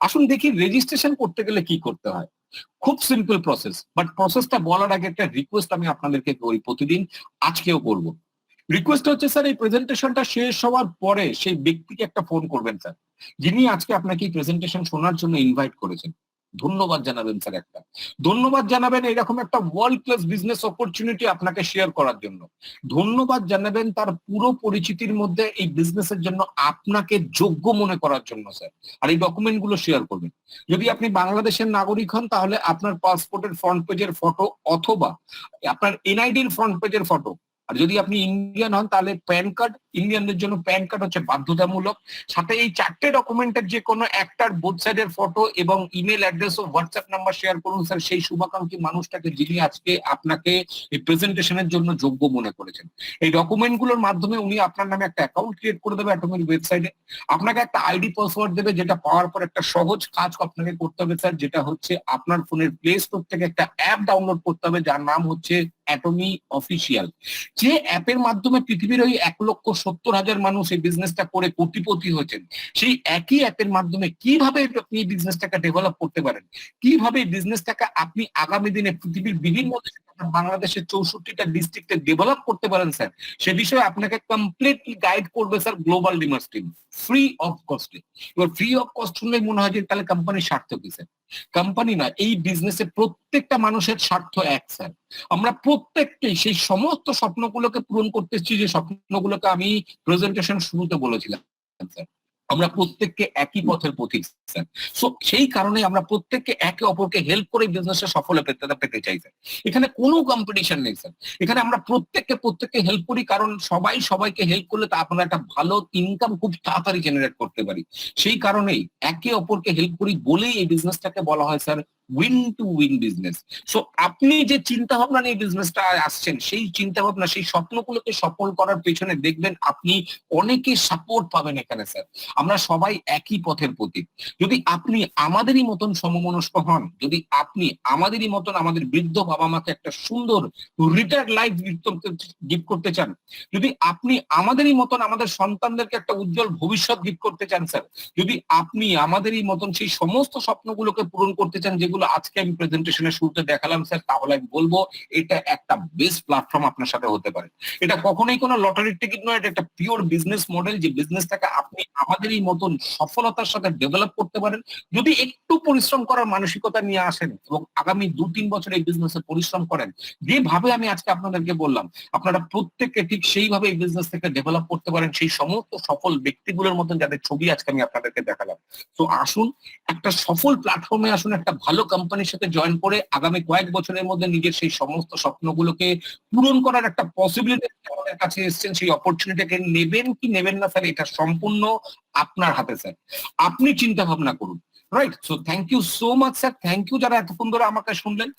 আসুন দেখি রেজিস্ট্রেশন করতে গেলে কি করতে হয়। খুব সিম্পল প্রসেস, বাট প্রসেসটা বলার আগে একটা রিকোয়েস্ট আমি আপনাদেরকে করি প্রতিদিন, আজকেও করবো। রিকোয়েস্ট হচ্ছে স্যার, এই প্রেজেন্টেশনটা শেষ হওয়ার পরে সেই ব্যক্তিকে একটা ফোন করবেন স্যার, যিনি আজকে আপনাকে এই প্রেজেন্টেশন শোনার জন্য ইনভাইট করেছেন। ধন্যবাদ জানাবেন স্যার, একটা ধন্যবাদ জানাবেন এরকম একটা ওয়ার্ল্ড ক্লাস বিজনেস অপরচুনিটি আপনাকে শেয়ার করার জন্য। ধন্যবাদ জানাবেন তার পুরো পরিচিতির মধ্যে এই বিজনেসের জন্য আপনাকে যোগ্য মনে করার জন্য স্যার। আর এই ডকুমেন্ট গুলো শেয়ার করবেন। যদি আপনি বাংলাদেশের নাগরিক হন তাহলে আপনার পাসপোর্টের ফ্রন্ট পেজের ফটো, অথবা আপনার এনআইডির ফ্রন্ট পেজের ফটো। আর যদি আপনি ইন্ডিয়ান হন তাহলে প্যান কার্ড, ইন্ডিয়ানদের জন্য প্যান কার্ড হচ্ছে বাধ্যতামূলক। সাথে এই 4টে ডকুমেন্টের যে কোনো একটার বোথ সাইডের ফটো এবং ইমেল অ্যাড্রেস ও হোয়াটসঅ্যাপ নাম্বার শেয়ার করুন স্যার, সেই শুভাকাঙ্ক্ষী মানুষটাকে যিনি আজকে আপনাকে এই প্রেজেন্টেশনের জন্য যোগ্য মনে করেছেন। এই ডকুমেন্ট গুলোর মাধ্যমে উনি আপনার নামে একটা অ্যাকাউন্ট ক্রিয়েট করে দেবে অ্যাটমির ওয়েবসাইটে। আপনাকে একটা আইডি পাসওয়ার্ড দেবে, যেটা পাওয়ার পর একটা সহজ কাজ আপনাকে করতে হবে স্যার, যেটা হচ্ছে আপনার ফোনের প্লে স্টোর থেকে একটা অ্যাপ ডাউনলোড করতে হবে, যার নাম হচ্ছে অ্যাটমি অফিসিয়াল। যে অ্যাপের মাধ্যমে পৃথিবীর ওই 1,70,000 মানুষ এই বিজনেসটা করে কোটিপতি হয়েছেন, সেই একই অ্যাপের মাধ্যমে কিভাবে আপনি এই বিজনেসটাকে ডেভেলপ করতে পারেন, কিভাবে এই বিজনেসটাকে আপনি আগামী দিনে পৃথিবীর বিভিন্ন দেশে, বাংলাদেশের 64টা ডিস্ট্রিক্টে ডেভেলপ করতে পারেন স্যার, সে বিষয়ে আপনাকে কমপ্লিটলি গাইড করবে স্যার গ্লোবাল ডিমার্স টিম, ফ্রি অফ কস্টে। এবার ফ্রি অফ কস্ট শুনলে মনে হয় যে তাহলে কোম্পানির স্বার্থ কি স্যার? কোম্পানি না, এই বিজনেসে প্রত্যেকটা মানুষের স্বার্থ এক স্যার। আমরা প্রত্যেককেই সেই সমস্ত স্বপ্নগুলোকে পূরণ করতেছি, যে স্বপ্নগুলোকে আমি প্রেজেন্টেশন শুরুতে বলেছিলাম স্যার। আমরা প্রত্যেককে একই পথের পথিক স্যার। সো সেই কারণে আমরা প্রত্যেককে একে অপরকে হেল্প করে বিজনেসটা সফলে পেতে চাই স্যার। এখানে কোনো কম্পিটিশন নেই স্যার। এখানে আমরা প্রত্যেককে হেল্প করি, কারণ সবাই সবাইকে হেল্প করলে তা আমরা একটা ভালো ইনকাম খুব তাড়াতাড়ি জেনারেট করতে পারি। সেই কারণেই একে অপরকে হেল্প করি বলেই এই বিজনেসটাকে বলা হয় sir win to win business. So আপনি যে চিন্তা ভাবনা নিয়ে বিজনেসটা আসছেন, সেই চিন্তা ভাবনা, সেই স্বপ্নগুলোকে সফল করার পেছনে দেখবেন আপনি অনেকে সাপোর্ট পাবেন এখানে স্যার। আমরা সবাই একই পথের প্রতীক। যদি আপনি আমাদেরই মতন সমমনস্ক হন, যদি আপনি আমাদেরই মতন আমাদের বৃদ্ধ বাবা মাকে একটা সুন্দর রিটায়ার্ড লাইফ গিফট করতে চান, যদি আপনি আমাদেরই মতন আমাদের সন্তানদেরকে একটা উজ্জ্বল ভবিষ্যৎ গিফট করতে চান স্যার, যদি আপনি আমাদেরই মতন সেই সমস্ত স্বপ্নগুলোকে পূরণ করতে চান যেগুলো আজকে আমি প্রেজেন্টেশনের শুরুতে দেখালাম স্যার, তাহলে আমি বলবো এটা একটা বেস্ট প্ল্যাটফর্ম আপনার সাথে হতে পারে। এটা কখনোই কোনো লটারির টিকিট নয়, এটা একটা পিওর বিজনেস মডেল, যে বিজনেসটাকে আপনি আমাদেরই মতন সফলতার সাথে ডেভেলপ করতে পারেন যদি একটু পরিশ্রম করার মানসিকতা নিয়ে আসেন এবং আগামী 2-3 বছর এই বিজনেসে পরিশ্রম করেন। যেভাবে আমি আজকে আপনাদেরকে বললাম, আপনারা প্রত্যেককে ঠিক সেইভাবে এই বিজনেস থেকে ডেভেলপ করতে পারেন, সেই সমস্ত সফল ব্যক্তিগুলোর মতন যাদের ছবি আজকে আমি আপনাদেরকে দেখালাম। তো আসুন একটা সফল প্ল্যাটফর্মে আসুন, একটা ভালো কোম্পানির সাথে জয়েন করে আগামী কয়েক বছরের মধ্যে নিজের সেই সমস্ত স্বপ্নগুলোকে পূরণ করার একটা পসিবিলিটি আমাদের কাছে এসেছেন, সেই অপরচুনিটিকে নেবেন কি নেবেন না স্যার, এটা সম্পূর্ণ আপনার হাতে স্যার। আপনি চিন্তা ভাবনা করুন। Right, so thank you so much sir, thank you যারা এতক্ষণ ধরে আমাকে শুনলেন।